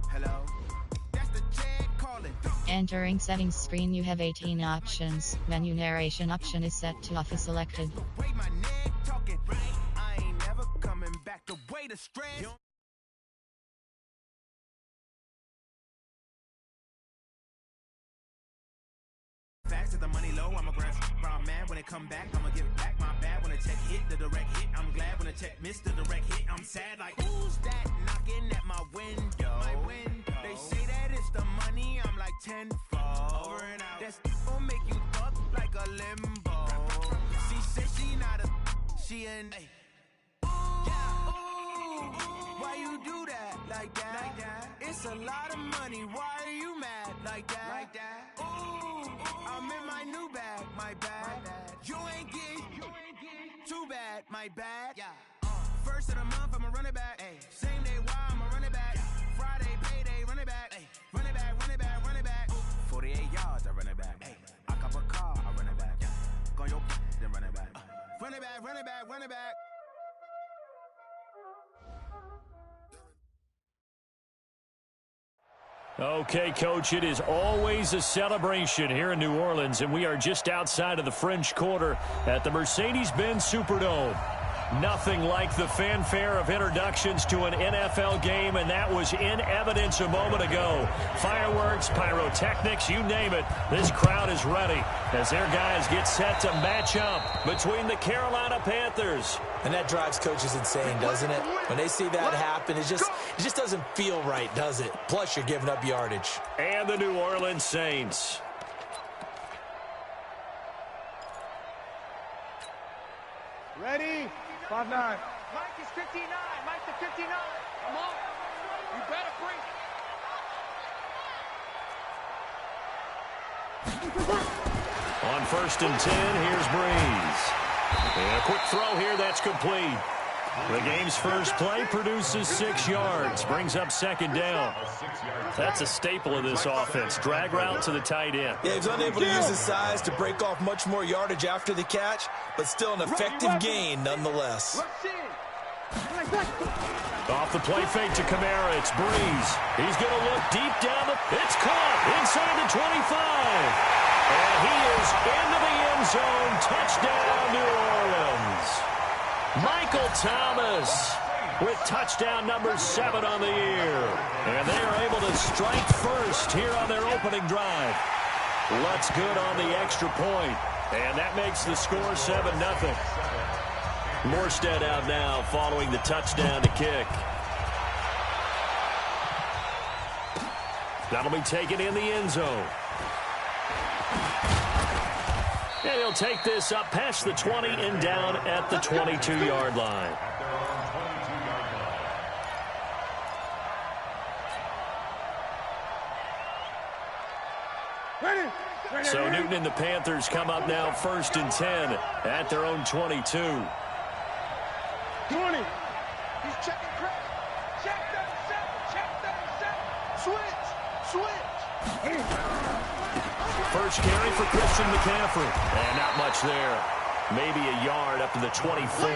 Hello. That's the Chad calling. Entering settings screen, you have 18 options. Menu narration option is set to off is selected. Wait, my neck talking. I ain't never coming back the way to stress. Facts at the money low, I'm a grand man. When it come back, I'ma give back my bad. When the check hit, the direct hit, I'm glad. When the check missed the direct hit, I'm sad. Like, who's that knocking at my window? They say that it's the money, I'm like tenfold. Over and out. That's gon' make you fuck like a limbo. She said she not a, she an ooh, why you do that like that? It's a lot of money, why are you mad like that? Ooh, I'm in my new bag, my bad. You ain't getting too bad, my bad. First of the month, I'ma run it back. Same day, why I'ma run it back. Friday, payday, run it back. Run it back, run it back, run it back. 48 yards, I run it back. I cop a car, I run it back. Go your then run it back. Run it back, run it back, run it back. Okay, Coach, it is always a celebration here in New Orleans, and we are just outside of the French Quarter at the Mercedes-Benz Superdome. Nothing like the fanfare of introductions to an NFL game, and that was in evidence a moment ago. Fireworks, pyrotechnics, you name it. This crowd is ready as their guys get set to match up between the Carolina Panthers. And that drives coaches insane, doesn't it? When they see that happen, it just doesn't feel right, does it? Plus, you're giving up yardage. And the New Orleans Saints. Ready? 5-9. Mike is 59. Mike to 59. Come on. You better bring it. On 1st and 10, here's Breeze. And a quick throw here, that's complete. The game's first play produces 6 yards, brings up 2nd down. That's a staple of this offense. Drag route to the tight end. Yeah, he's unable to use his size to break off much more yardage after the catch, but still an effective gain nonetheless. Off the play fake to Kamara, it's Breeze. He's going to look deep down. It's caught inside the 25. And he is into the end zone. Touchdown, New Orleans. Michael Thomas with touchdown number 7 on the year. And they are able to strike first here on their opening drive. Lutz good on the extra point. And that makes the score 7-0. Morstead out now following the touchdown to kick. That'll be taken in the end zone. And he'll take this up past the 20 and down at the 22-yard line. So Newton and the Panthers come up now 1st and 10 at their own 22. 20. He's checking Chris. Check 37. Check 37. Switch. First carry for Christian McCaffrey. And not much there. Maybe a yard up to the 24.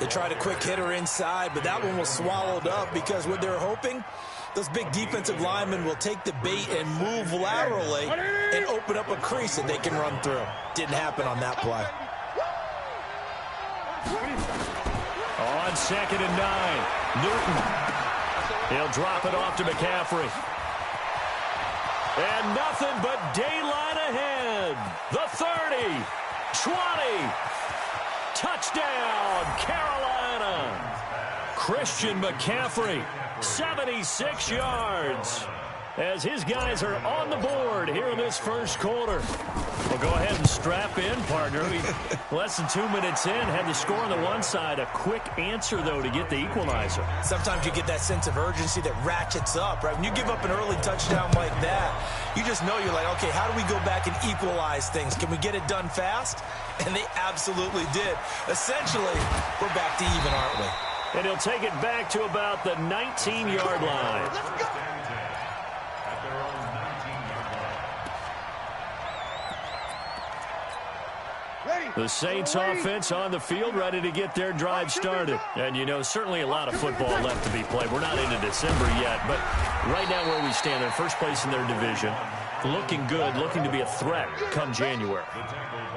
They tried a quick hitter inside, but that one was swallowed up because what they're hoping, those big defensive linemen will take the bait and move laterally and open up a crease that they can run through. Didn't happen on that play. On 2nd and 9, Newton. He'll drop it off to McCaffrey. And nothing but daylight ahead. The 30, 20, touchdown, Carolina. Christian McCaffrey, 76 yards. As his guys are on the board here in this first quarter. Well, go ahead and strap in, partner. Less than 2 minutes in, had the score on the one side. A quick answer, though, to get the equalizer. Sometimes you get that sense of urgency that ratchets up, right? When you give up an early touchdown like that, you just know you're like, okay, how do we go back and equalize things? Can we get it done fast? And they absolutely did. Essentially, we're back to even, aren't we? And he'll take it back to about the 19-yard line. Let's go. The Saints offense on the field, ready to get their drive started. And, you know, certainly a lot of football left to be played. We're not into December yet, but right now where we stand, they're first place in their division. Looking good, looking to be a threat come January.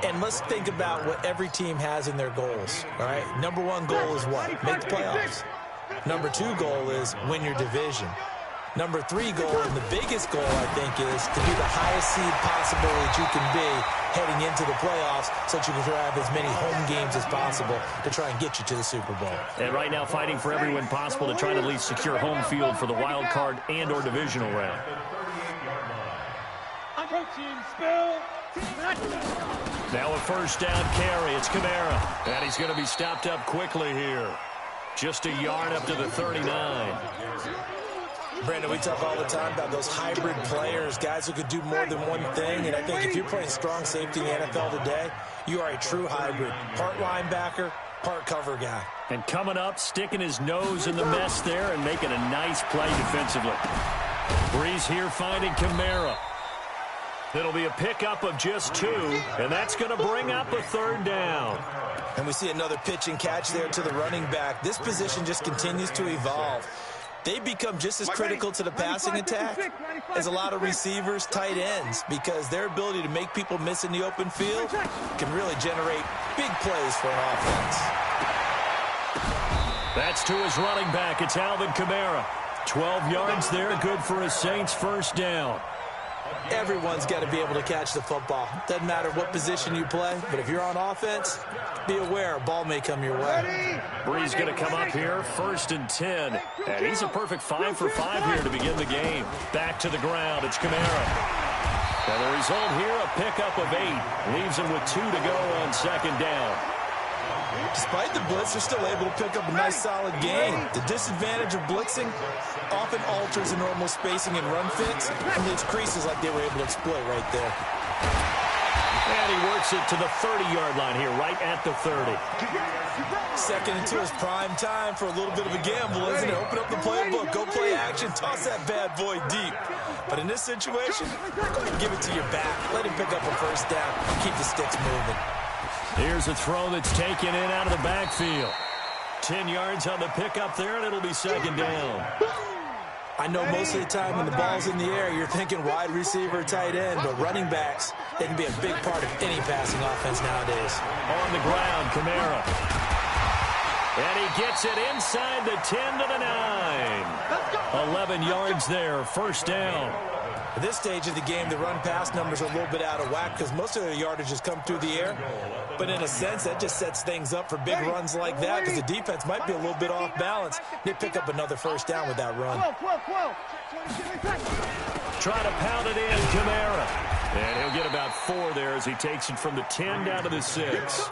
And let's think about what every team has in their goals, all right? Number one goal is what? Make the playoffs. Number two goal is win your division. Number three goal, and the biggest goal, I think, is to be the highest seed possible that you can be heading into the playoffs so that you can have as many home games as possible to try and get you to the Super Bowl. And right now fighting for every win possible to try to at least secure home field for the wild card and or divisional round. Now a first down carry. It's Kamara. And he's going to be stopped up quickly here. Just a yard up to the 39. Brandon, we talk all the time about those hybrid players, guys who could do more than one thing. And I think if you're playing strong safety in the NFL today, you are a true hybrid. Part linebacker, part cover guy. And coming up, sticking his nose in the mess there and making a nice play defensively. Breeze here finding Kamara. It'll be a pickup of just 2, and that's going to bring up a third down. And we see another pitch and catch there to the running back. This position just continues to evolve. They become just as critical to the passing attack as a lot of receivers, tight ends, because their ability to make people miss in the open field can really generate big plays for an offense. That's to his running back. It's Alvin Kamara. 12 yards there, good for a Saints first down. Everyone's got to be able to catch the football. Doesn't matter what position you play, but if you're on offense, be aware a ball may come your way. Breeze going to come up here, 1st and 10. And he's a perfect 5 for 5 here to begin the game. Back to the ground, it's Kamara. And the result here, a pickup of 8. Leaves him with 2 to go on second down. Despite the blitz, they're still able to pick up a nice, solid gain. The disadvantage of blitzing often alters the normal spacing and run fits and leaves creases like they were able to exploit right there. And he works it to the 30-yard line here, right at the 30. Second into his prime time for a little bit of a gamble, isn't it? Open up the playbook, go play action, toss that bad boy deep. But in this situation, go ahead and give it to your back. Let him pick up a first down, keep the sticks moving. Here's a throw that's taken in out of the backfield. 10 yards on the pickup there, and it'll be second down. I know most of the time when the ball's in the air, you're thinking wide receiver, tight end, but running backs, they can be a big part of any passing offense nowadays. On the ground, Kamara. And he gets it inside the 10 to the 9. 11 yards there, first down. At this stage of the game, the run-pass numbers are a little bit out of whack because most of their yardage has come through the air. But in a sense, that just sets things up for big runs like that because the defense might be a little bit off balance. They pick up another first down with that run. Try to pound it in, Kamara. And he'll get about 4 there as he takes it from the 10 down to the 6.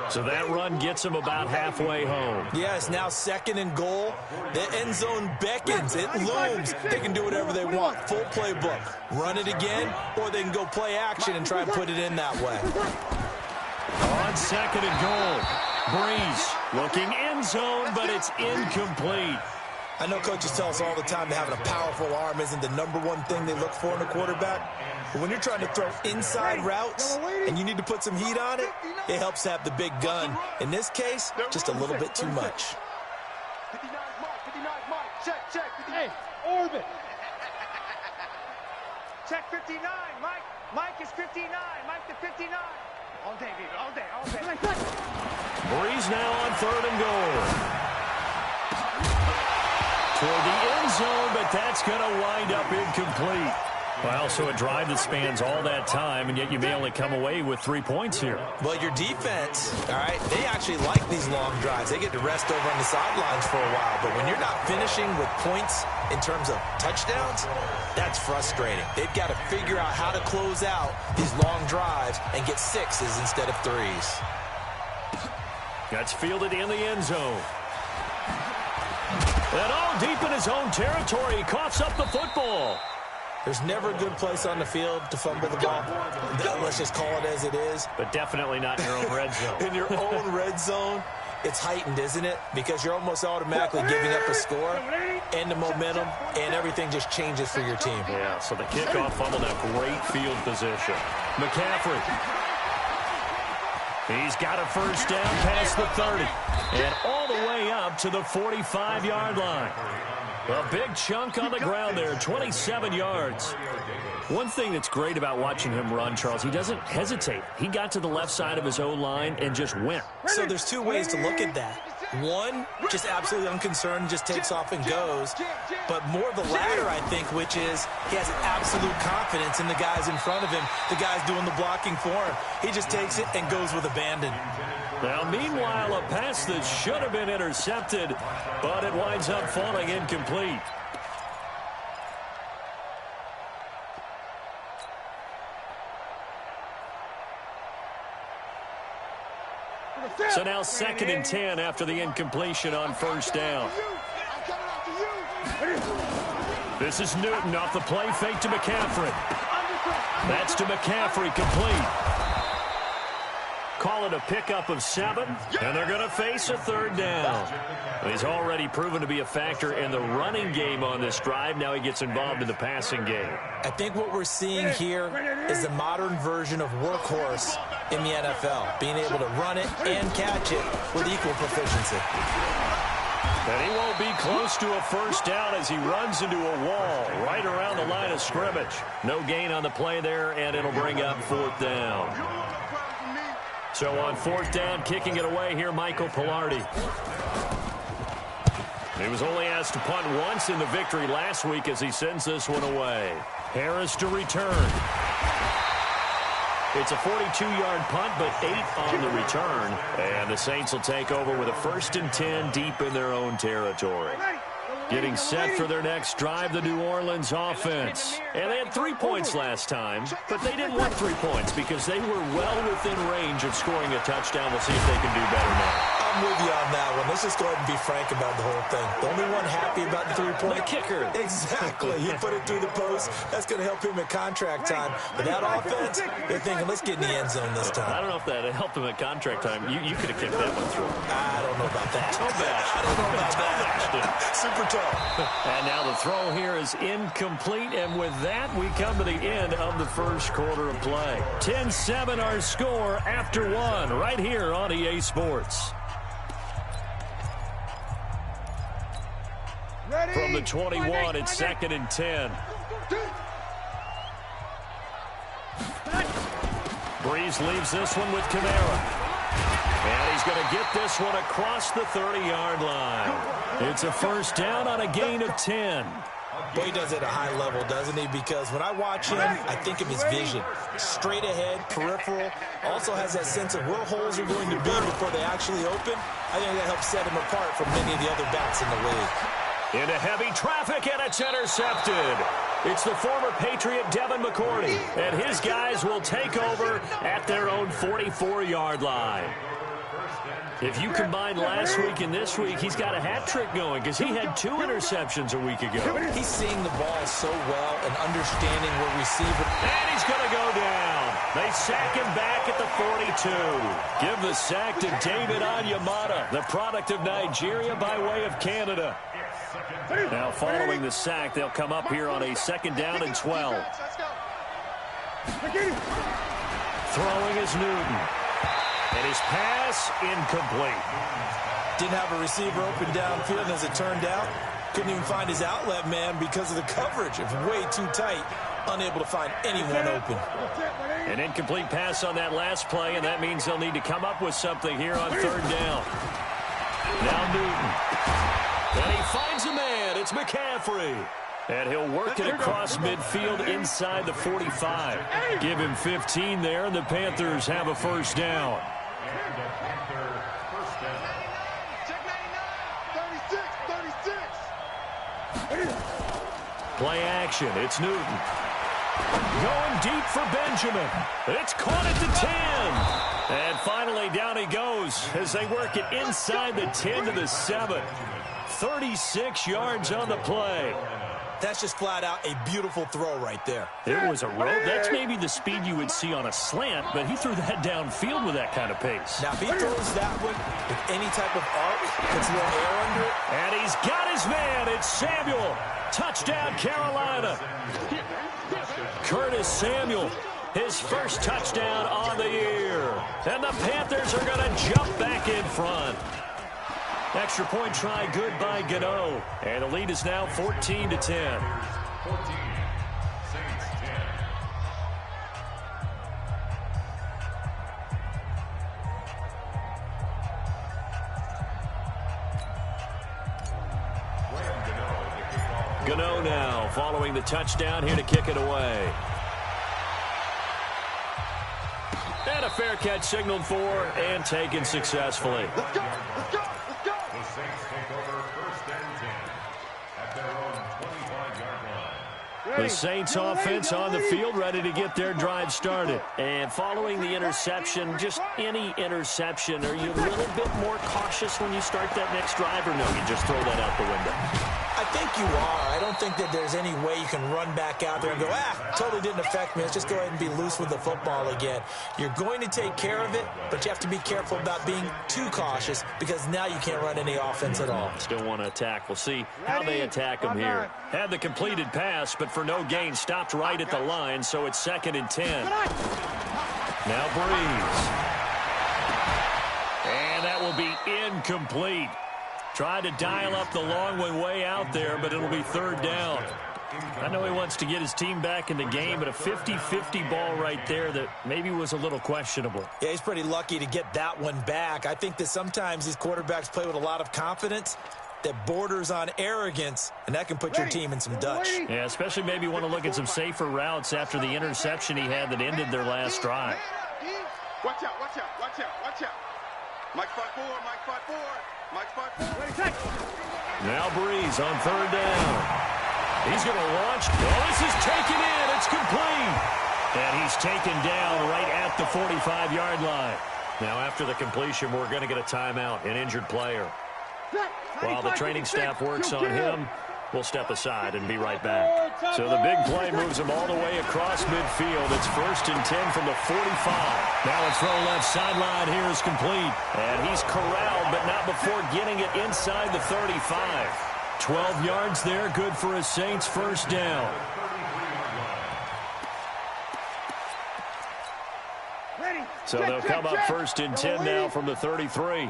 So that run gets him about halfway home. Yeah, it's now 2nd and goal. The end zone beckons. It looms. They can do whatever they want. Full playbook. Run it again, or they can go play action and try and put it in that way. On 2nd and goal. Breeze looking end zone, but it's incomplete. I know coaches tell us all the time that having a powerful arm isn't the number one thing they look for in a quarterback. But when you're trying to throw inside routes and you need to put some heat on it, it helps have the big gun. In this case, just a little bit too much. 59 Mike, check. Hey, orbit. Check 59, Mike is 59, Mike to 59. All day, baby, all day. Breeze now on 3rd and goal. Toward the end zone, but that's going to wind up incomplete. Well, so a drive that spans all that time, and yet you may only come away with 3 points here. Well, your defense, all right, they actually like these long drives. They get to rest over on the sidelines for a while. But when you're not finishing with points in terms of touchdowns, that's frustrating. They've got to figure out how to close out these long drives and get 6s instead of 3s. That's fielded in the end zone. And all deep in his own territory, he coughs up the football. There's never a good place on the field to fumble the ball. Let's just call it as it is. But definitely not in your own red zone. In your own red zone, it's heightened, isn't it? Because you're almost automatically giving up a score and the momentum, and everything just changes for your team. Yeah, so the kickoff fumble, now great field position. McCaffrey. He's got a first down past the 30 and all the way up to the 45-yard line. A big chunk on the ground there, 27 yards. One thing that's great about watching him run, Charles, he doesn't hesitate. He got to the left side of his own line and just went. So there's two ways to look at that. One, just absolutely unconcerned, just takes off and goes. But more the latter, I think, which is he has absolute confidence in the guys in front of him, the guys doing the blocking for him. He just takes it and goes with abandon. Now, meanwhile, a pass that should have been intercepted, but it winds up falling incomplete. So now 2nd and 10 after the incompletion on first down. This is Newton off the play fake to McCaffrey. That's to McCaffrey, complete. Call it a pickup of 7, and they're going to face a 3rd down. He's already proven to be a factor in the running game on this drive. Now he gets involved in the passing game. I think what we're seeing here is the modern version of workhorse in the NFL, being able to run it and catch it with equal proficiency. And he won't be close to a first down as he runs into a wall right around the line of scrimmage. No gain on the play there, and it'll bring up 4th down. So on 4th down, kicking it away here, Michael Pilardi. He was only asked to punt once in the victory last week as he sends this one away. Harris to return. It's a 42-yard punt, but 8 on the return. And the Saints will take over with a 1st and 10 deep in their own territory. Getting set for their next drive, the New Orleans offense. And they had 3 points last time, but they didn't want 3 points because they were well within range of scoring a touchdown. We'll see if they can do better now. I'm with you on that one. Let's just go ahead and be frank about the whole thing. The only one happy about the 3-point. The kicker. Exactly. He put it through the post. That's going to help him at contract time. But that offense, they're thinking, let's get in the end zone this time. I don't know if that helped him at contract time. You could have kicked that one through. I don't know about that. I don't know about that. Super tough. And now the throw here is incomplete. And with that, we come to the end of the first quarter of play. 10-7 our score after 1 right here on EA Sports. From the 21, it's 2nd and 10. Breeze leaves this one with Kamara. And he's going to get this one across the 30-yard line. It's a first down on a gain of 10. Boy, he does it at a high level, doesn't he? Because when I watch him, I think of his vision. Straight ahead, peripheral. Also has that sense of where holes are going to be before they actually open. I think that helps set him apart from many of the other backs in the league. Into heavy traffic, and it's intercepted. It's the former Patriot Devin McCourty, and his guys will take over at their own 44-yard line. If you combine last week and this week, he's got a hat trick going because he had 2 interceptions a week ago. He's seeing the ball so well and understanding where receiver. And he's going to go down. They sack him back at the 42. Give the sack to David Onyemata, the product of Nigeria by way of Canada. Now following the sack, they'll come up here on a 2nd down and 12. Throwing is Newton. And his pass incomplete. Didn't have a receiver open downfield, and as it turned out, couldn't even find his outlet man because of the coverage. It was way too tight, unable to find anyone open. An incomplete pass on that last play, and that means they'll need to come up with something here on 3rd down. Now Newton. And he finds a man. It's McCaffrey. And he'll work it across midfield inside the 45. Give him 15 there, and the Panthers have a first down. Play action. It's Newton. Going deep for Benjamin. It's caught at the 10. And finally down he goes as they work it inside the 10 to the 7. 36 yards on the play. That's just flat out a beautiful throw right there. It was a rope. That's maybe the speed you would see on a slant, but he threw that downfield with that kind of pace. Now, if he throws that one with any type of arc, puts a little air under it. And he's got his man. It's Samuel. Touchdown, Carolina. Curtis Samuel His first touchdown on the year. And the Panthers are going to jump back in front. Extra point try good by Gano. And the lead is now 14-10. Gano now following the touchdown here to kick it away. And a fair catch signaled for and taken successfully. Let's go! Let's go! Let's go! The Saints take over 1st and 10 at their own 25-yard line. The Saints offense on the field ready to get their drive started. And following the interception, just any interception, are you a little bit more cautious when you start that next drive, or no, you just throw that out the window? I think you are. I don't think that there's any way you can run back out there and go, totally didn't affect me. Let's just go ahead and be loose with the football again. You're going to take care of it, but you have to be careful about being too cautious because now you can't run any offense at all. Still want to attack. We'll see how they attack them here. Had the completed pass, but for no gain, stopped right at the line, so it's 2nd and 10. Now Breeze. And that will be incomplete. Tried to dial up the long one way out there, but it'll be 3rd down. I know he wants to get his team back in the game, but a 50-50 ball right there that maybe was a little questionable. Yeah, he's pretty lucky to get that one back. I think that sometimes these quarterbacks play with a lot of confidence that borders on arrogance, and that can put your team in some Dutch. Yeah, especially maybe want to look at some safer routes after the interception he had that ended their last drive. Watch out, watch out, watch out, watch out. Mike 5-4, Mike 5-4, Mike 5-4. Now Breeze on 3rd down. He's going to launch. Oh, this is taken in. It's complete. And he's taken down right at the 45-yard line. Now after the completion, we're going to get a timeout, an injured player. While the training staff works on him, we'll step aside and be right back. So the big play moves him all the way across midfield. It's 1st and 10 from the 45. Now a throw left sideline here is complete. And he's corralled, but not before getting it inside the 35. 12 yards there, good for a Saints 1st down. So they'll come up 1st and 10 now from the 33.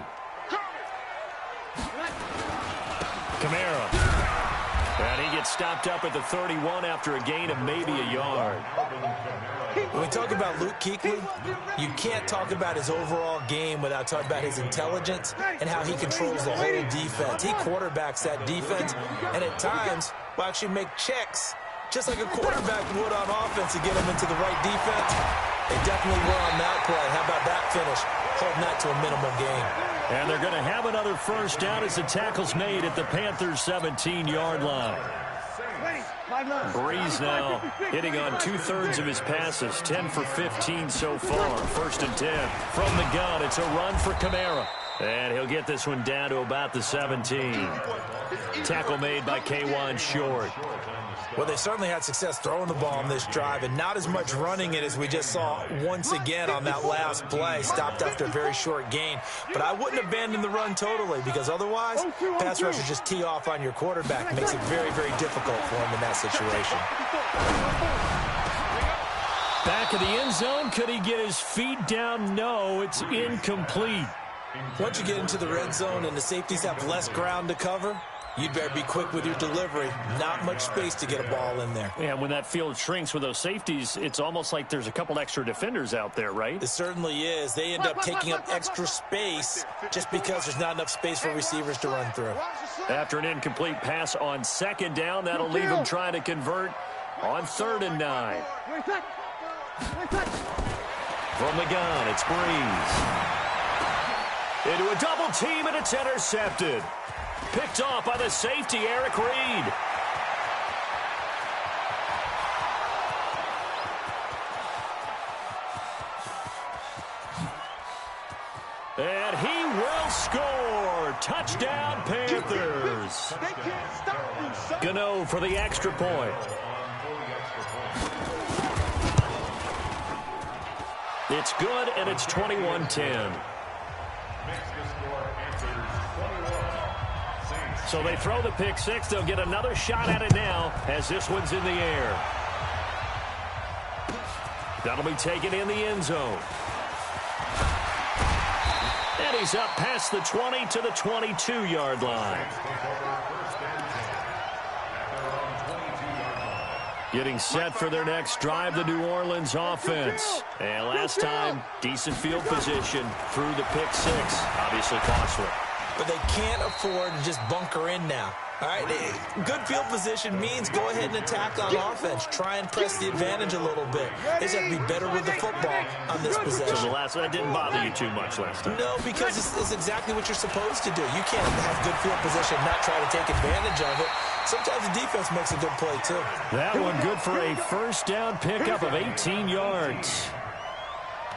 Kamara. And he gets stopped up at the 31 after a gain of maybe a yard. When we talk about Luke Kuechly, you can't talk about his overall game without talking about his intelligence and how he controls the whole defense. He quarterbacks that defense, and at times will actually make checks, just like a quarterback would on offense to get them into the right defense. They definitely were on that play. How about that finish? Holding that to a minimal gain. And they're going to have another 1st down as the tackle's made at the Panthers' 17-yard line. Breeze now hitting on 2/3 of his passes, 10 for 15 so far. 1st and 10 from the gun. It's a run for Kamara. And he'll get this one down to about the 17. Tackle made by K'Wan Short. Well, they certainly had success throwing the ball on this drive, and not as much running it as we just saw once again on that last play. Stopped after a very short gain. But I wouldn't abandon the run totally, because otherwise, pass rushers just tee off on your quarterback. It makes it very, very difficult for him in that situation. Back of the end zone. Could he get his feet down? No, it's incomplete. Once you get into the red zone and the safeties have less ground to cover, you'd better be quick with your delivery. Not much space to get a ball in there. Yeah, when that field shrinks with those safeties, it's almost like there's a couple extra defenders out there, right? It certainly is. They end up taking up extra space just because there's not enough space for receivers to run through. After an incomplete pass on 2nd down, that'll leave him trying to convert on 3rd and 9. From the gun, it's Breeze. Into a double team, and it's intercepted. Picked off by the safety, Eric Reed. And he will score. Touchdown, Panthers. Gano for the extra point. It's good, and it's 21-10. So they throw the pick six. They'll get another shot at it now as this one's in the air. That'll be taken in the end zone. And he's up past the 20 to the 22-yard line. Getting set for their next drive, the New Orleans offense. And last time, decent field position through the pick six. Obviously costly. But they can't afford to just bunker in now. All right, good field position means go ahead and attack on offense. Try and press the advantage a little bit. They just have to be better with the football on this possession. So the last one, that didn't bother you too much last time? No, because it's exactly what you're supposed to do. You can't have good field position and not try to take advantage of it. Sometimes the defense makes a good play, too. That one good for a first down pickup of 18 yards.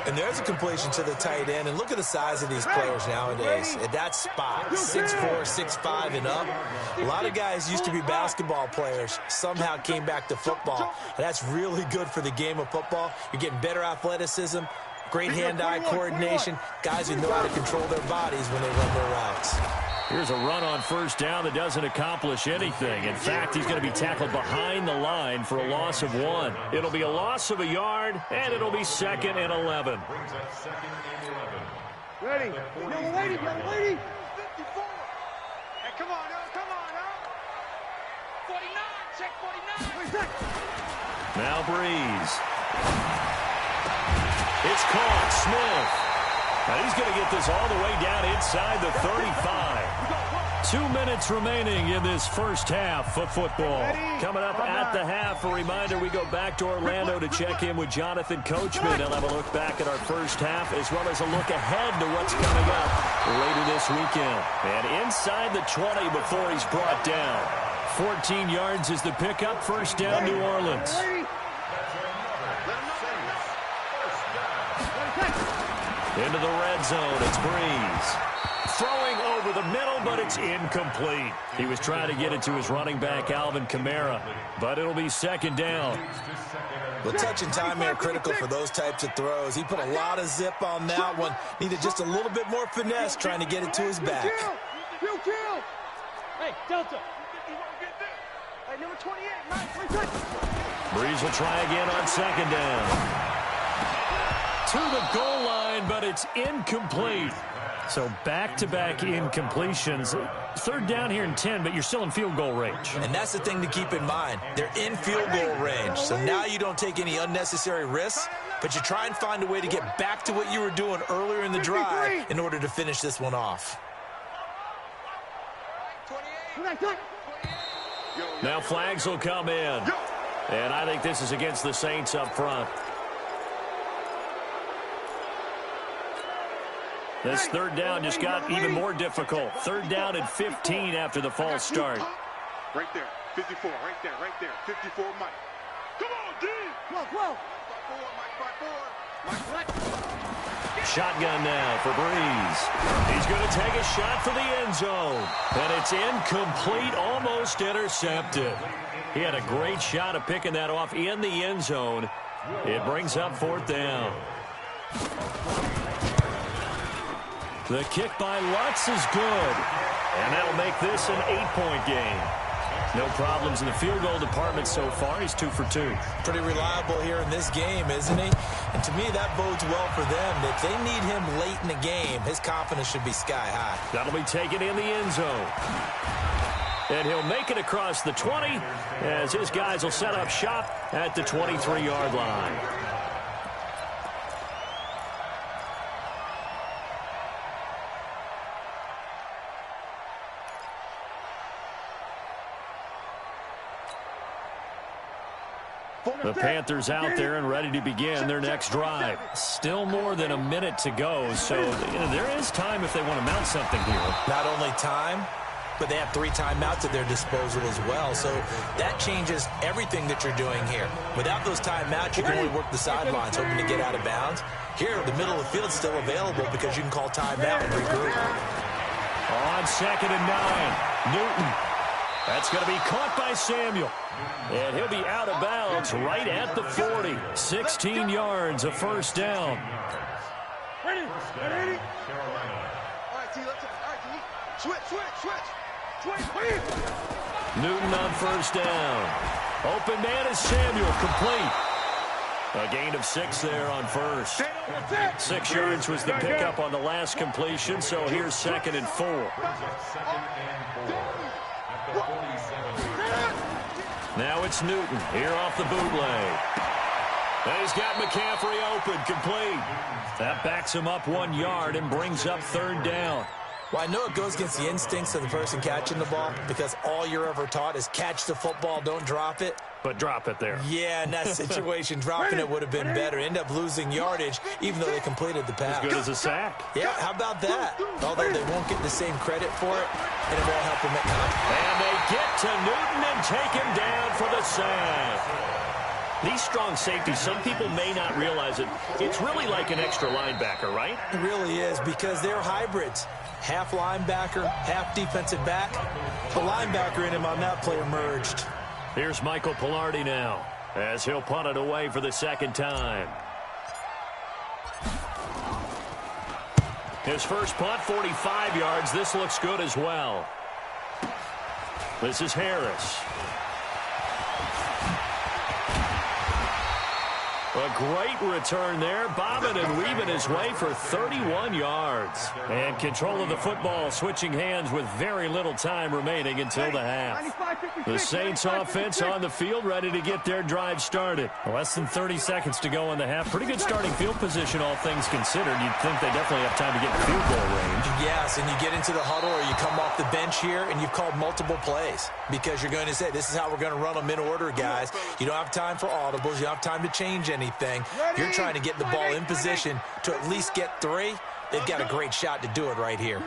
And there's a completion to the tight end. And look at the size of these players nowadays. At that spot, 6'4", 6'5", and up. A lot of guys used to be basketball players, somehow came back to football. And that's really good for the game of football. You're getting better athleticism, great hand-eye coordination, guys who know how to control their bodies when they run their routes. Here's a run on first down that doesn't accomplish anything. In fact, he's going to be tackled behind the line for a loss of 1. It'll be a loss of a yard, and it'll be 2nd and 11. Ready. Young lady, young lady. 54. Hey, come on, come on, 49, check 49. Now Breeze. It's caught. Smith. And he's going to get this all the way down inside the 35. 2 minutes remaining in this first half of football. Coming up at the half, a reminder, we go back to Orlando to check in with Jonathan Coachman. They'll have a look back at our first half as well as a look ahead to what's coming up later this weekend. And inside the 20 before he's brought down. 14 yards is the pickup. First down, New Orleans. Into the red zone, it's Breeze. Throwing over the middle, but it's incomplete. He was trying to get it to his running back, Alvin Kamara, but it'll be 2nd down. Well, touch and time are critical for those types of throws. He put a lot of zip on that one. Needed just a little bit more finesse trying to get it to his back. Hey, Delta. Hey, number 28. Breeze will try again on 2nd down. To the goal line, but it's incomplete. So back-to-back incompletions. 3rd down here and 10, but you're still in field goal range. And that's the thing to keep in mind. They're in field goal range. So now you don't take any unnecessary risks, but you try and find a way to get back to what you were doing earlier in the drive in order to finish this one off. Now flags will come in. And I think this is against the Saints up front. This 3rd down just got even more difficult. 3rd down and 15 after the false start. Right there, 54, right there, 54, Mike. Come on, D! Whoa. Mike. Shotgun now for Breeze. He's going to take a shot for the end zone. And it's incomplete, almost intercepted. He had a great shot of picking that off in the end zone. It brings up 4th down. The kick by Lutz is good. And that'll make this an 8-point game. No problems in the field goal department so far. He's 2 for 2. Pretty reliable here in this game, isn't he? And to me, that bodes well for them. If they need him late in the game, his confidence should be sky high. That'll be taken in the end zone. And he'll make it across the 20 as his guys will set up shop at the 23-yard line. The Panthers out there and ready to begin their next drive. Still more than a minute to go, so there is time if they want to mount something here. Not only time, but they have 3 timeouts at their disposal as well, so that changes everything that you're doing here. Without those timeouts, you can only work the sidelines, hoping to get out of bounds. Here, the middle of the field is still available because you can call timeout and regroup. On 2nd and 9, Newton. That's going to be caught by Samuel. And he'll be out of bounds right at the 40. 16 yards, a first down. Ready. All right, T, let's switch. Newton on first down. Open man is Samuel, complete. A gain of 6 there on first. 6 yards was the pickup on the last completion, so here's 2nd and 4. Now it's Newton here off the bootleg. And he's got McCaffrey open, complete. That backs him up 1 yard and brings up 3rd down. Well, I know it goes against the instincts of the person catching the ball because all you're ever taught is catch the football, don't drop it. But drop it there. Yeah, in that situation, dropping it would have been better. End up losing yardage, even though they completed the pass. As good as a sack. Yeah, how about that? Although they won't get the same credit for it, and it won't help them at time. And they get to Newton and take him down for the sack. These strong safeties, some people may not realize it. It's really like an extra linebacker, right? It really is because they're hybrids. Half linebacker, half defensive back. The linebacker in him on that play emerged. Here's Michael Pilardi now as he'll punt it away for the 2nd time. His first punt, 45 yards. This looks good as well. This is Harris. A great return there, bobbing and weaving his way for 31 yards. And control of the football switching hands with very little time remaining until the half. The Saints offense on the field ready to get their drive started. Less than 30 seconds to go in the half. Pretty good starting field position, all things considered. You'd think they definitely have time to get in field goal range. Yes, and you get into the huddle or you come off the bench here and you've called multiple plays because you're going to say, this is how we're going to run them in order, guys. You don't have time for audibles. You don't have time to change anything. You're trying to get the ball in position to at least get 3. They've got a great shot to do it right here.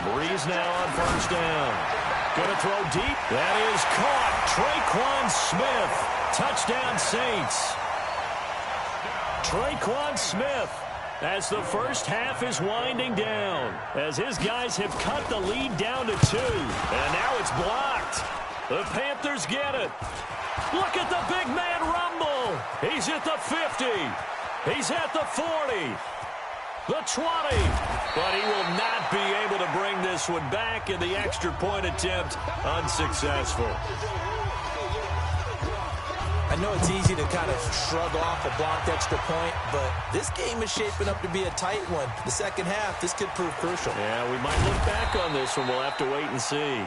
Breeze now on 1st down. Going to throw deep. That is caught. Traquan Smith. Touchdown Saints. Traquan Smith as the first half is winding down. As his guys have cut the lead down to 2. And now it's blocked. The Panthers get it. Look at the big man rumble. He's at the 50. He's at the 40. The 20. But he will not be able to bring this one back, and the extra point attempt unsuccessful. I know it's easy to kind of shrug off a blocked extra point, but this game is shaping up to be a tight one. The 2nd half, this could prove crucial. Yeah, we might look back on this one. We'll have to wait and see.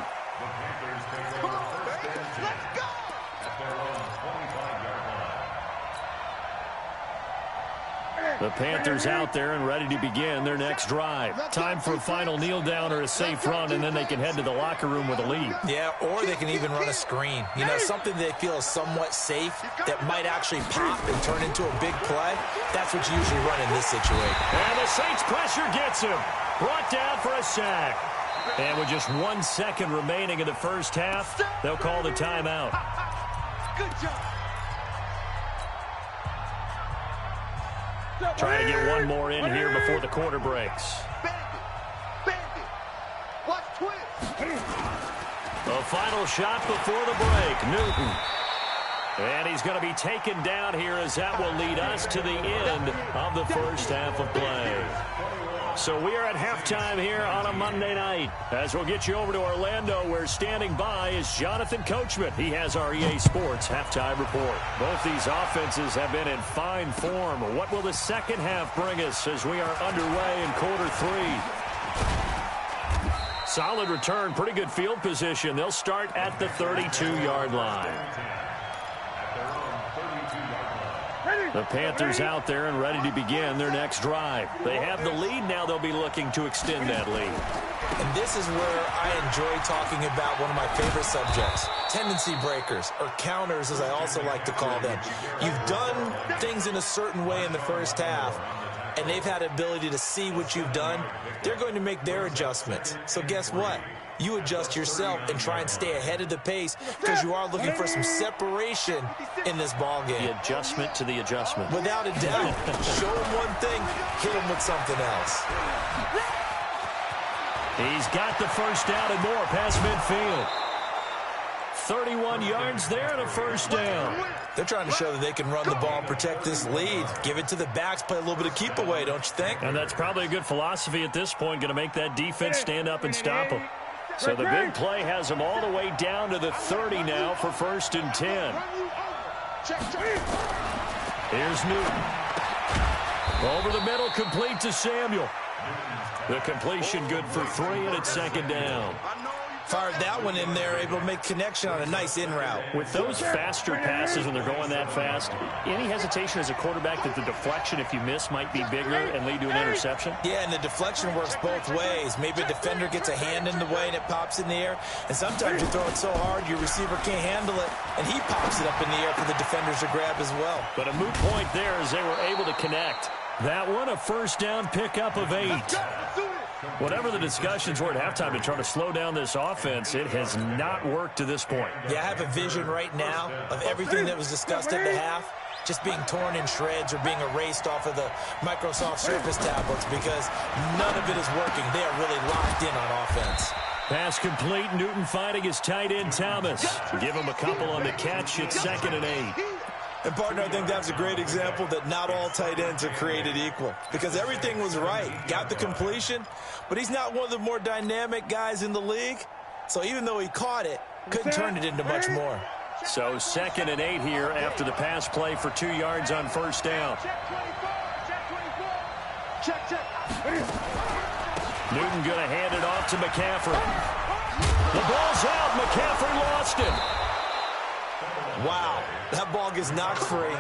The Panthers out there and ready to begin their next drive. Time for a final kneel down or a safe run, and then they can head to the locker room with a lead. Yeah, or they can even run a screen. You know, something they feel is somewhat safe that might actually pop and turn into a big play. That's what you usually run in this situation. And the Saints pressure gets him. Brought down for a sack. And with just 1 second remaining in the first half, they'll call the timeout. Good job. Trying to get one more in here before the quarter breaks. Watch twist. A final shot before the break. Newton. And he's going to be taken down here as that will lead us to the end of the first half of play. So we are at halftime here on a Monday night. As we'll get you over to Orlando, where standing by is Jonathan Coachman. He has our EA Sports halftime report. Both these offenses have been in fine form. What will the 2nd half bring us as we are underway in quarter 3? Solid return, pretty good field position. They'll start at the 32-yard line. The Panthers out there and ready to begin their next drive. They have the lead. Now they'll be looking to extend that lead. And this is where I enjoy talking about one of my favorite subjects, tendency breakers, or counters as I also like to call them. You've done things in a certain way in the first half, and they've had the ability to see what you've done. They're going to make their adjustments. So guess what? You adjust yourself and try and stay ahead of the pace because you are looking for some separation in this ball game. The adjustment to the adjustment. Without a doubt. Show them one thing, hit them with something else. He's got the first down and more past midfield. 31 yards there and a first down. They're trying to show that they can run the ball and protect this lead. Give it to the backs, play a little bit of keep away, don't you think? And that's probably a good philosophy at this point, going to make that defense stand up and stop them. So the big play has them all the way down to the 30 now for 1st and 10. Here's Newton. Over the middle, complete to Samuel. The completion good for 3, and it's 2nd down. Fired that one in there, able to make connection on a nice in route. With those faster passes when they're going that fast, any hesitation as a quarterback that the deflection, if you miss, might be bigger and lead to an interception? Yeah, and the deflection works both ways. Maybe a defender gets a hand in the way and it pops in the air. And sometimes you throw it so hard your receiver can't handle it, and he pops it up in the air for the defenders to grab as well. But a moot point there as they were able to connect. That one, a 1st down pickup of 8. Whatever the discussions were at halftime to try to slow down this offense, it has not worked to this point. Yeah, I have a vision right now of everything that was discussed at the half just being torn in shreds or being erased off of the Microsoft Surface tablets because none of it is working. They are really locked in on offense. Pass complete. Newton finding his tight end, Thomas. Give him a couple on the catch. It's 2nd and 8. And, partner, I think that's a great example that not all tight ends are created equal because everything was right. Got the completion, but he's not one of the more dynamic guys in the league. So even though he caught it, couldn't turn it into much more. So 2nd and 8 here after the pass play for 2 yards on 1st down. Newton going to hand it off to McCaffrey. The ball's out. McCaffrey lost it. Wow, that ball gets knocked free,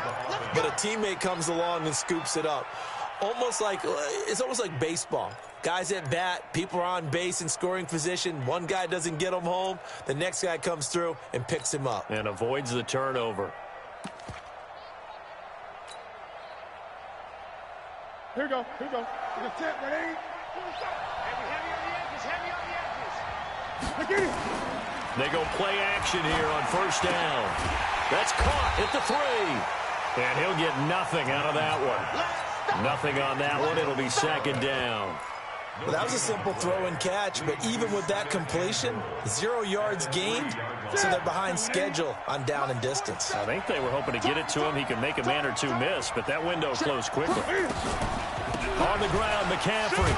but a teammate comes along and scoops it up. It's almost like baseball. Guys at bat, people are on base in scoring position. One guy doesn't get him home. The next guy comes through and picks him up. And avoids the turnover. Here we go. Here's a tip, ready? Heavy on the edges. Look at it. They go play action here on 1st down. That's caught at the 3. And he'll get nothing out of that one. Nothing on that one. It'll be 2nd down. Well, that was a simple throw and catch, but even with that completion, 0 yards gained, so they're behind schedule on down and distance. I think they were hoping to get it to him. He could make a man or two miss, but that window closed quickly. On the ground, McCaffrey.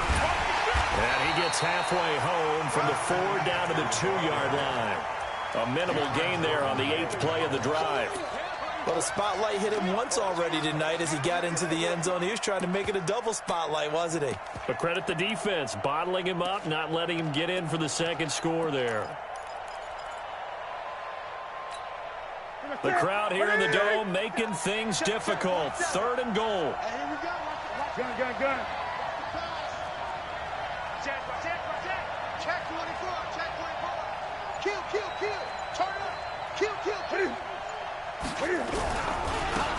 And he gets halfway home from the 4 down to the 2-yard line. A minimal gain there on the 8th play of the drive. Well, the spotlight hit him once already tonight as he got into the end zone. He was trying to make it a double spotlight, wasn't he? But credit the defense, bottling him up, not letting him get in for the 2nd score there. The crowd here in the Dome making things difficult. 3rd and goal. Gun.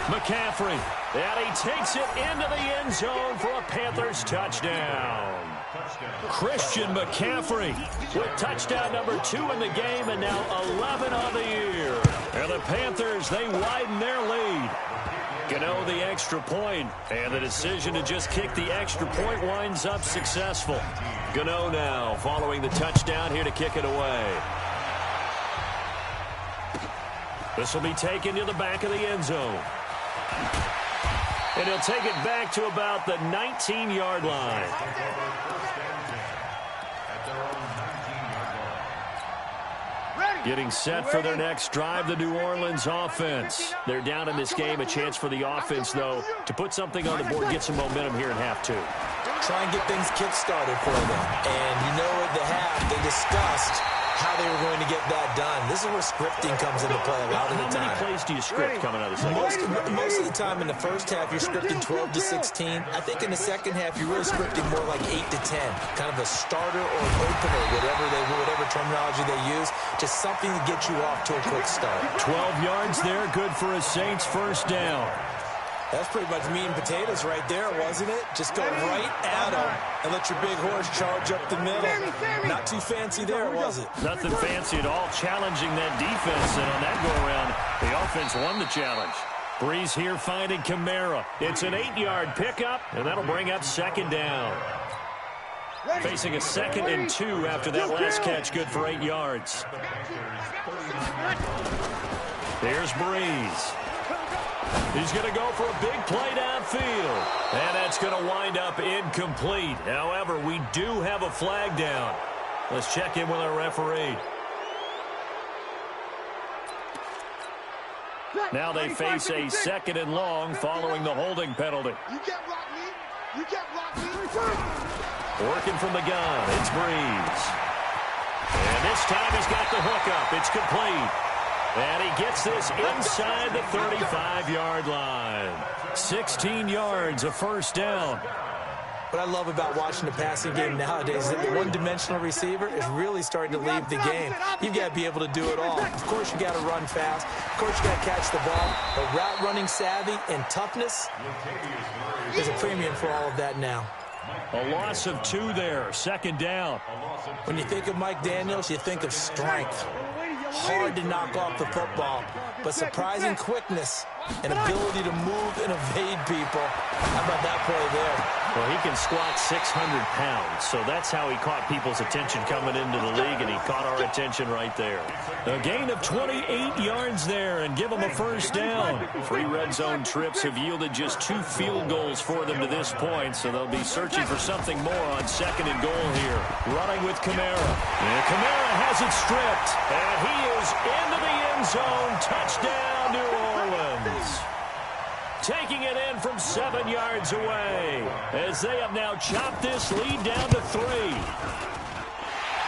McCaffrey, and he takes it into the end zone for a Panthers touchdown. Christian McCaffrey with touchdown number 2 in the game and now 11 on the year. And the Panthers, they widen their lead. Gano the extra point, and the decision to just kick the extra point winds up successful. Gano now following the touchdown here to kick it away. This will be taken to the back of the end zone. And he'll take it back to about the 19-yard line. Getting set for their next drive, the New Orleans offense. They're down in this game. A chance for the offense, though, to put something on the board, get some momentum here in half 2. Try and get things kick-started for them. And you know at the half, they discussed how they were going to get that done. This is where scripting comes into play a lot of the time. How many plays do you script coming out of the second? Most of the time in the first half, you're scripting 12 to 16. I think in the second half, you're really scripting more like 8 to 10. Kind of a starter or an opener, whatever terminology they use. Just something to get you off to a quick start. 12 yards there, good for a Saints 1st down. That's pretty much meat and potatoes right there, wasn't it? Just go right at them and let your big horse charge up the middle. Not too fancy there, was it? Nothing fancy at all, challenging that defense. And on that go-around, the offense won the challenge. Breeze here finding Kamara. It's an 8-yard pickup, and that'll bring up 2nd down. Facing a 2nd and 2 after that last catch, good for 8 yards. There's Breeze. He's going to go for a big play downfield. And that's going to wind up incomplete. However, we do have a flag down. Let's check in with our referee. Now they face a 2nd and long following the holding penalty. You can't block me. You can't block me. Working from the gun, it's Breeze. And this time he's got the hook up. It's complete. And he gets this inside the 35-yard line. 16 yards, a first down. What I love about watching the passing game nowadays is that the one-dimensional receiver is really starting to leave the game. You've got to be able to do it all. Of course, you got to run fast. Of course, you got to catch the ball. But route running savvy and toughness, there's a premium for all of that now. A loss of 2 there, 2nd down. When you think of Mike Daniels, you think of strength. Hard to knock off the football, but surprising quickness and ability to move and evade people. How about that play there? Well, he can squat 600 pounds, so that's how he caught people's attention coming into the league, and he caught our attention right there. A gain of 28 yards there and give them a first down. 3 red zone trips have yielded just 2 field goals for them to this point, so they'll be searching for something more on 2nd and goal here. Running with Kamara. And Kamara has it stripped, and he is into the end zone. Touchdown, New Orleans. Taking it in from 7 yards away as they have now chopped this lead down to 3.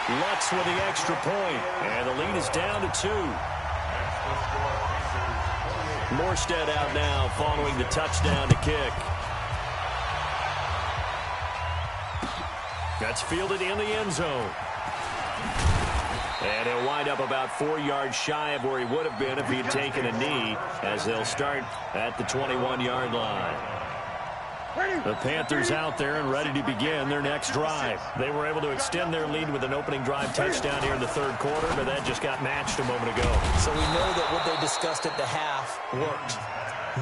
Lutz with the extra point, and the lead is down to 2. Morstead out now following the touchdown to kick. That's fielded in the end zone. And he'll wind up about 4 yards shy of where he would have been if he had taken a knee, as they'll start at the 21-yard line. The Panthers out there and ready to begin their next drive. They were able to extend their lead with an opening drive touchdown here in the 3rd quarter, but that just got matched a moment ago. So we know that what they discussed at the half worked.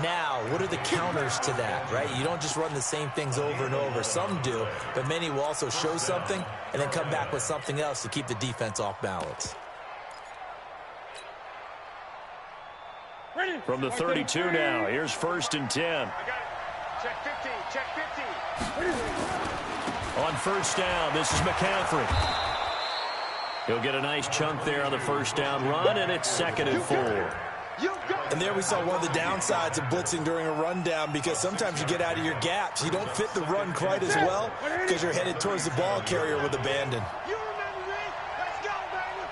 Now, what are the counters to that, right? You don't just run the same things over and over. Some do, but many will also show something and then come back with something else to keep the defense off balance. From the 32 now, here's 1st and 10. I got it. Check 50. Check 50. On first down, this is McCaffrey. He'll get a nice chunk there on the first down run, and it's 2nd and 4. And there we saw one of the downsides of blitzing during a rundown, because sometimes you get out of your gaps. You don't fit the run quite as well because you're headed towards the ball carrier with abandon. You remember me? Let's go, baby.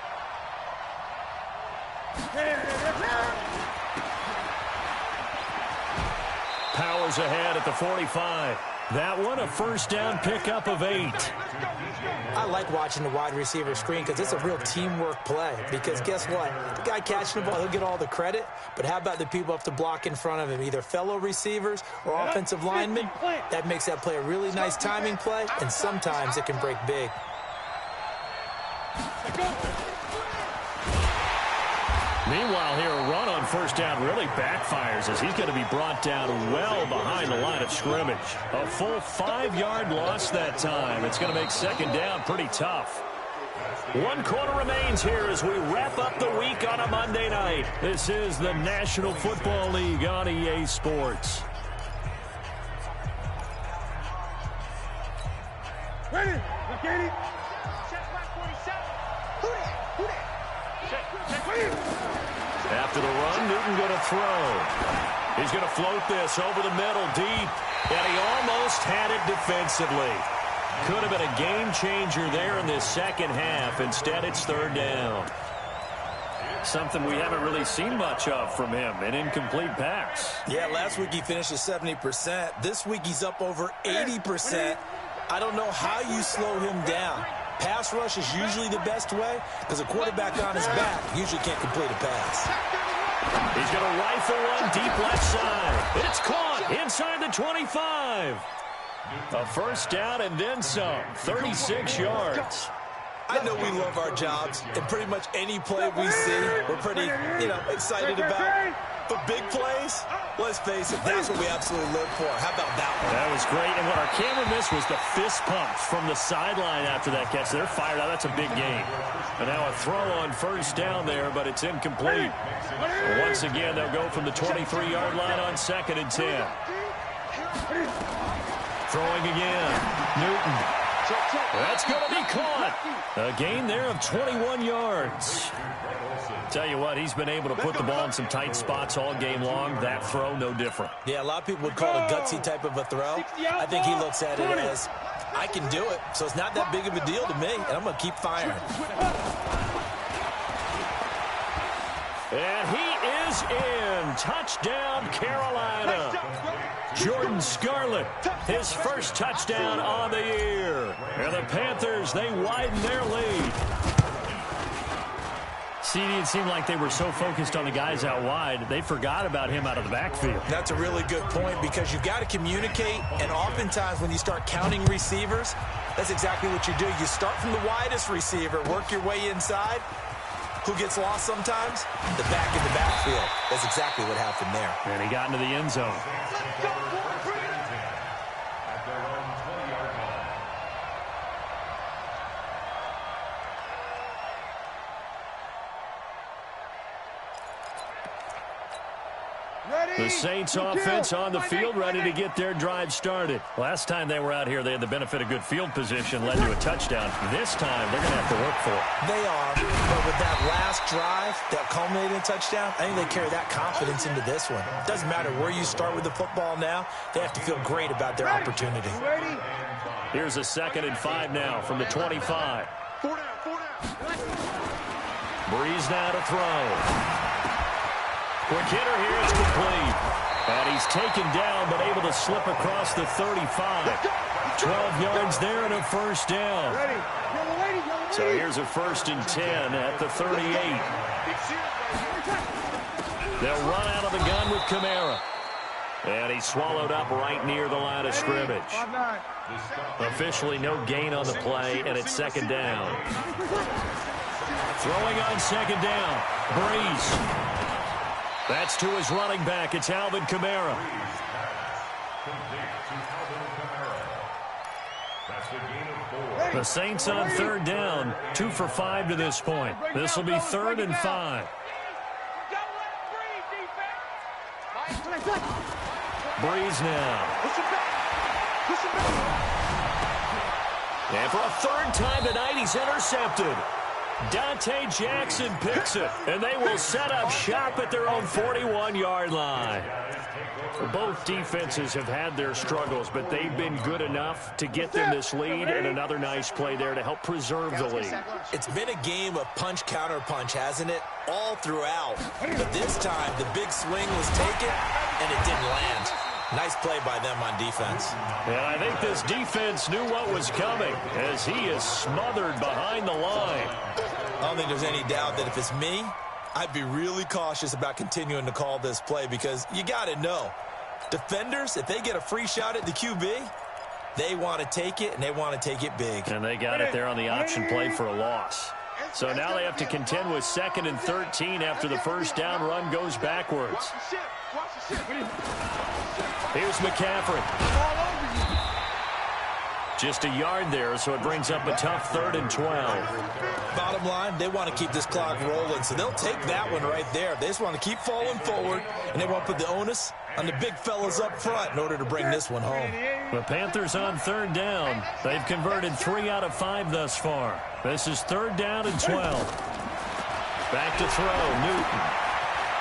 Powers ahead at the 45. That one a first down pickup of 8. I like watching the wide receiver screen because it's a real teamwork play. Because guess what? The guy catching the ball, he'll get all the credit. But how about the people up to block in front of him, either fellow receivers or offensive linemen? That makes that play a really nice timing play, and sometimes it can break big. Meanwhile, here a run on first down really backfires as he's going to be brought down well behind the line of scrimmage. A full 5-yard loss that time. It's going to make 2nd down pretty tough. 1 quarter remains here as we wrap up the week on a Monday night. This is the National Football League on EA Sports. Ready? Look at it. Check 47. Who that? Check. After the run, Newton going to throw. He's going to float this over the middle deep, and he almost had it defensively. Could have been a game changer there in this 2nd half. Instead, it's 3rd down. Something we haven't really seen much of from him, an incomplete pass. Yeah, last week he finished at 70%. This week he's up over 80%. I don't know how you slow him down. Pass rush is usually the best way because a quarterback on his back usually can't complete a pass. He's going to rifle one deep left side. It's caught inside the 25. A first down and then some. 36 yards. I know we love our jobs, and pretty much any play we see, we're pretty, excited about. But big plays, let's face it, that's what we absolutely live for. How about that one? That was great, and what our camera missed was the fist pumps from the sideline after that catch. They're fired out. That's a big game. And now a throw on first down there, but it's incomplete. Once again, they'll go from the 23-yard line on 2nd and 10. Throwing again. Newton. That's going to be caught. A gain there of 21 yards. Tell you what, he's been able to put the ball in some tight spots all game long. That throw, no different. Yeah, a lot of people would call it a gutsy type of a throw. I think he looks at it as, I can do it, so it's not that big of a deal to me, and I'm going to keep firing. And he is in. Touchdown, Carolina. Jordan Scarlett, his first touchdown on the year. And the Panthers, they widen their lead. CD, it seemed like they were so focused on the guys out wide, they forgot about him out of the backfield. That's a really good point because you've got to communicate, and oftentimes when you start counting receivers, that's exactly what you do. You start from the widest receiver, work your way inside. Who gets lost sometimes? The back in the backfield. That's exactly what happened there. And he got into the end zone. The Saints offense on the field, ready to get their drive started. Last time they were out here, they had the benefit of good field position, led to a touchdown. This time, they're going to have to work for it. They are, but with that last drive that culminated in a touchdown, I think they carry that confidence into this one. It doesn't matter where you start with the football now. They have to feel great about their opportunity. Here's a 2nd and 5 now from the 25. 4 down, 4 down. Breeze now to throw. Quick hitter here, it's complete. And he's taken down, but able to slip across the 35. 12 yards there and a first down. So here's a 1st and 10 at the 38. They'll run out of the gun with Kamara. And he's swallowed up right near the line of scrimmage. Officially no gain on the play, and it's 2nd down. Throwing on 2nd down. Breeze. That's to his running back. It's Alvin Kamara. The Saints on 3rd down. 2 for 5 to this point. This will be 3rd and 5. Breeze now. And for a 3rd time tonight, he's intercepted. Dante Jackson picks it, and they will set up shop at their own 41-yard line. Both defenses have had their struggles, but they've been good enough to get them this lead, and another nice play there to help preserve the lead. It's been a game of punch-counter-punch, hasn't it? All throughout. But this time, the big swing was taken, and it didn't land. Nice play by them on defense. And I think this defense knew what was coming as he is smothered behind the line. I don't think there's any doubt that if it's me, I'd be really cautious about continuing to call this play because you got to know, defenders, if they get a free shot at the QB, they want to take it, and they want to take it big. And they got it there on the option play for a loss. So now they have to contend with 2nd and 13 after the first down run goes backwards. Here's McCaffrey. Just a yard there, so it brings up a tough 3rd and 12. Bottom line, they want to keep this clock rolling, so they'll take that one right there. They just want to keep falling forward, and they want to put the onus on the big fellas up front in order to bring this one home. The Panthers on 3rd down. They've converted 3 out of 5 thus far. This is 3rd down and 12. Back to throw, Newton.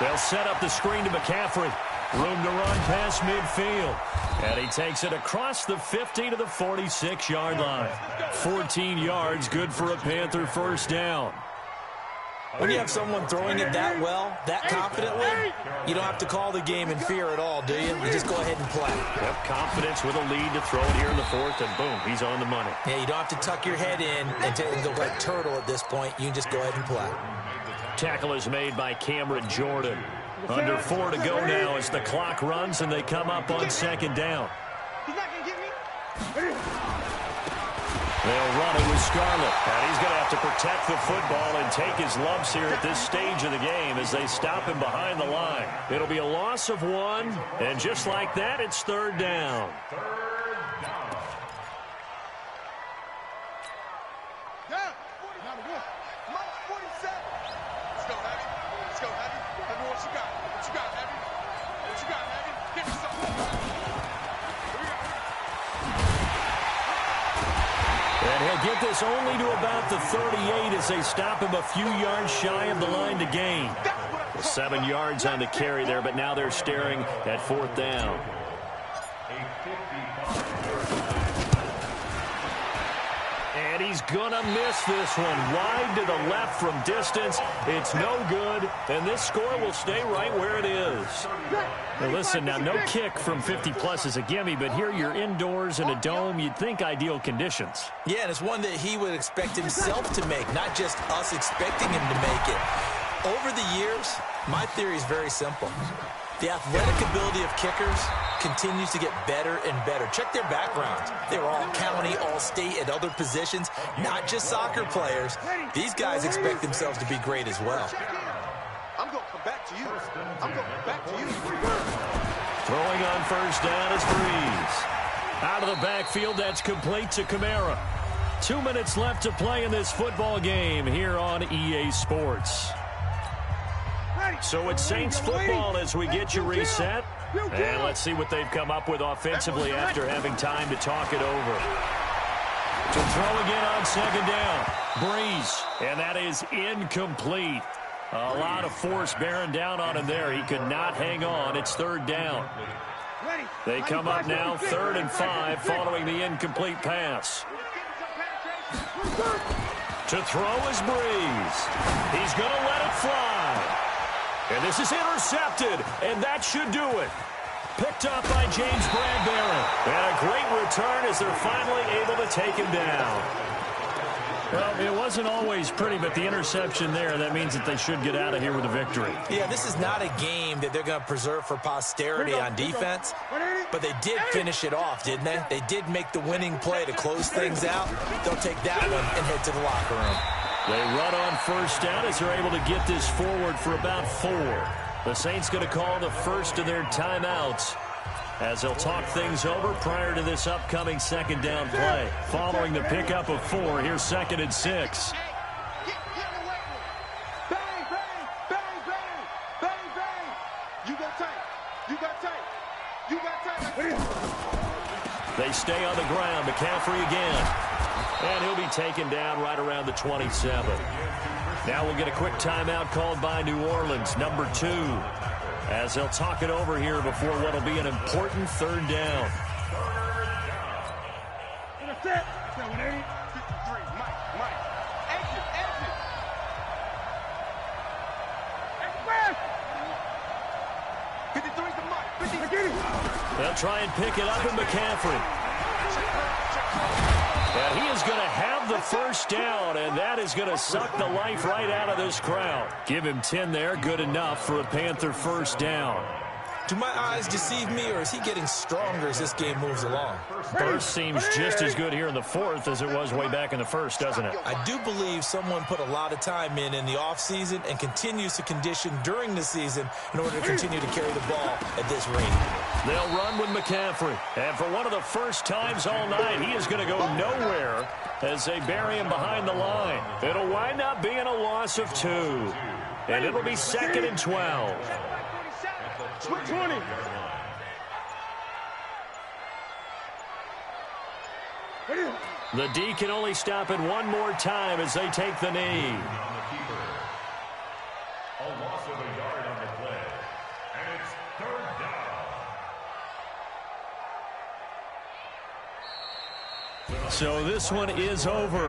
They'll set up the screen to McCaffrey. Room to run past midfield. And he takes it across the 50 to the 46-yard line. 14 yards, good for a Panther first down. When you have someone throwing it that well, that confidently, you don't have to call the game in fear at all, do you? You just go ahead and play. Yep, confidence with a lead to throw it here in the 4th, and boom, he's on the money. Yeah, you don't have to tuck your head in and go like turtle at this point. You can just go ahead and play. Tackle is made by Cameron Jordan. Under 4 to go now as the clock runs and they come up on 2nd down. He's not going to get me. They'll run it with Scarlett. And he's going to have to protect the football and take his lumps here at this stage of the game as they stop him behind the line. It'll be a loss of 1, and just like that, it's 3rd down. And he'll get this only to about the 38 as they stop him a few yards shy of the line to gain. 7 yards on the carry there, but now they're staring at 4th down. And he's going to miss this one. Wide to the left from distance. It's no good, and this score will stay right where it is. Now listen, now no kick from 50-plus is a gimme, but here you're indoors in a dome. You'd think ideal conditions. Yeah, and it's one that he would expect himself to make, not just us expecting him to make it. Over the years, my theory is very simple. The athletic ability of kickers continues to get better and better. Check their backgrounds. They were all county, all state, at other positions, not just soccer players. These guys expect themselves to be great as well. I'm going to come back to you. I'm going to come back to you. Throwing on 1st down is Breeze. Out of the backfield, that's complete to Kamara. 2 minutes left to play in this football game here on EA Sports. So it's Saints football as we get you reset. And let's see what they've come up with offensively after having time to talk it over. To throw again on 2nd down. Breeze. And that is incomplete. A lot of force bearing down on him there. He could not hang on. It's 3rd down. They come up now 3rd and 5 following the incomplete pass. To throw is Breeze. He's going to let it fly. And this is intercepted, and that should do it. Picked up by James Bradbury. And a great return as they're finally able to take him down. Well, it wasn't always pretty, but the interception there, that means that they should get out of here with a victory. Yeah, this is not a game that they're going to preserve for posterity on defense, but they did finish it off, didn't they? They did make the winning play to close things out. They'll take that one and head to the locker room. They run on 1st down as they're able to get this forward for about 4. The Saints going to call the first of their timeouts as they'll talk things over prior to this upcoming 2nd down play. Following the pickup of 4, here's 2nd and 6. Bang, bang, bang, bang, bang, bang. You got tight. You got tight. You got tight. They stay on the ground. McCaffrey again. And he'll be taken down right around the 27. Now we'll get a quick timeout called by New Orleans, number 2, as they'll talk it over here before what will be an important 3rd down. Intercept. 780. 53, Mike. Exit. Express. 53's the Mike. 50. Get it. They'll try and pick it up in McCaffrey. And he is going to have the 1st down, and that is going to suck the life right out of this crowd. Give him 10 there, good enough for a Panther 1st down. Do my eyes deceive me, or is he getting stronger as this game moves along? Burst seems just as good here in the 4th as it was way back in the 1st, doesn't it? I do believe someone put a lot of time in the offseason and continues to condition during the season in order to continue to carry the ball at this rate. They'll run with McCaffrey. And for one of the first times all night, he is going to go nowhere as they bury him behind the line. It'll wind up being a loss of 2. And it'll be 2nd and 12. 20. The D can only stop it one more time as they take the knee. A loss of a yard on the play. And it's 3rd down. So this one is over.